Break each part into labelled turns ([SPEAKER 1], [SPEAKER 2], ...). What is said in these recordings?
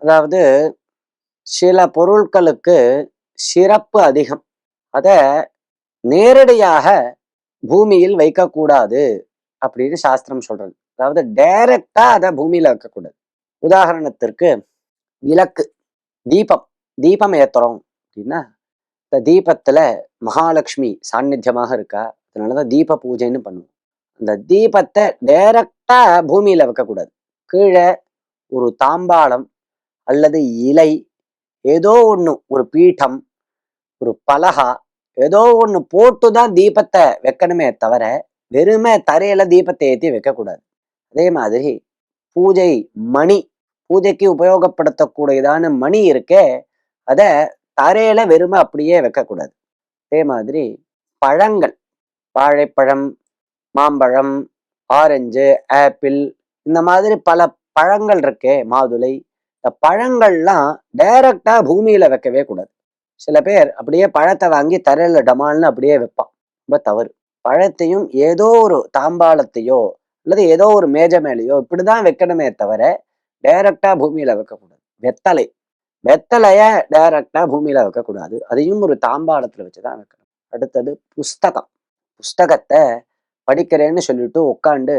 [SPEAKER 1] அதாவது சில பொருட்களுக்கு சிறப்பு அதிகம். அத நேரடியாக பூமியில் வைக்கக்கூடாது அப்படின்னு சாஸ்திரம் சொல்றது. அதாவது டைரக்டா அதை பூமியில வைக்கக்கூடாது. உதாரணத்திற்கு விளக்கு, தீபம். தீபம் ஏத்துறோம் அப்படின்னா இந்த தீபத்துல மகாலட்சுமி சாநித்தியமாக இருக்கா, அதனாலதான் தீப பூஜைன்னு பண்ணுவோம். அந்த தீபத்தை டைரக்டா பூமியில வைக்கக்கூடாது. கீழே ஒரு தாம்பாளம் அல்லது இலை, ஏதோ ஒண்ணு, ஒரு பீடம், ஒரு பலகா, ஏதோ ஒண்ணு போட்டுதான் தீபத்தை வைக்கணுமே தவிர வெறுமே தரையில தீபத்தை ஏற்றி வைக்கக்கூடாது. அதே மாதிரி பூஜை மணி, பூஜைக்கு உபயோகப்படுத்தக்கூடியதான மணி இருக்கே, அத தரையில வெறுமை அப்படியே வைக்கக்கூடாது. அதே மாதிரி பழங்கள், வாழைப்பழம், மாம்பழம், ஆரஞ்சு, ஆப்பிள், இந்த மாதிரி பல பழங்கள் இருக்கே, மாதுளை, இந்த பழங்கள்லாம் டைரக்டா பூமியில வைக்கவே கூடாது. சில பேர் அப்படியே பழத்தை வாங்கி தரையில டமால்னு அப்படியே வைப்பான். ரொம்ப தவறு. பழத்தையும் ஏதோ ஒரு தாம்பாளத்தையோ அல்லது ஏதோ ஒரு மேஜை மேலேயோ இப்படிதான் வைக்கணுமே தவிர டைரக்டா பூமியில வைக்கக்கூடாது. வெத்தலை, வெத்தலைய டைரக்டா பூமியில வைக்கக்கூடாது. அதையும் ஒரு தாம்பாளத்துல வச்சுதான் வைக்கணும். அடுத்தது புஸ்தகம். புஸ்தகத்தை படிக்கிறேன்னு சொல்லிட்டு உட்காந்து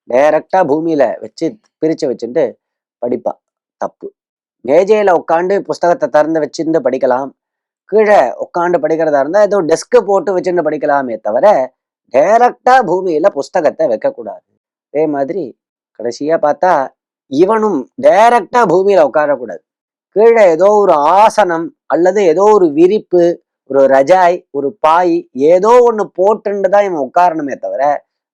[SPEAKER 1] டைரக்டா பூமியில வச்சு பிரிச்சு வச்சுட்டு படிப்பா. தப்பு. மேஜையில உட்காந்து புஸ்தகத்தை திறந்து வச்சிருந்து படிக்கலாம். கீழே உட்காந்து படிக்கிறதா இருந்தா ஏதோ டெஸ்க் போட்டு வச்சுட்டு படிக்கலாமே தவிர டைரக்டா பூமியில புஸ்தகத்தை வைக்கக்கூடாது. அதே மாதிரி கடைசியா பார்த்தா இவனும் டைரக்டா பூமியில உட்காரக்கூடாது. கீழே ஏதோ ஒரு ஆசனம் அல்லது ஏதோ ஒரு விரிப்பு, ஒரு ரஜாய், ஒரு பாய், ஏதோ ஒண்ணு போட்டுதான் இவன் உட்காரணுமே தவிர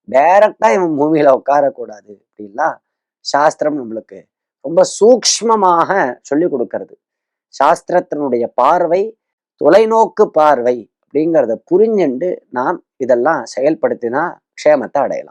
[SPEAKER 1] டைரக்டா இவன் பூமியில உட்காரக்கூடாது. அப்படின்லாம் சாஸ்திரம் நம்மளுக்கு ரொம்ப சூக்ஷ்மமாக சொல்லி கொடுக்கறது. சாஸ்திரத்தினுடைய பார்வை தொலைநோக்கு பார்வை அப்படிங்கிறத புரிஞ்சுண்டு நாம் இதெல்லாம் செயல்படுத்தினா க்ஷேமத்தை அடையலாம்.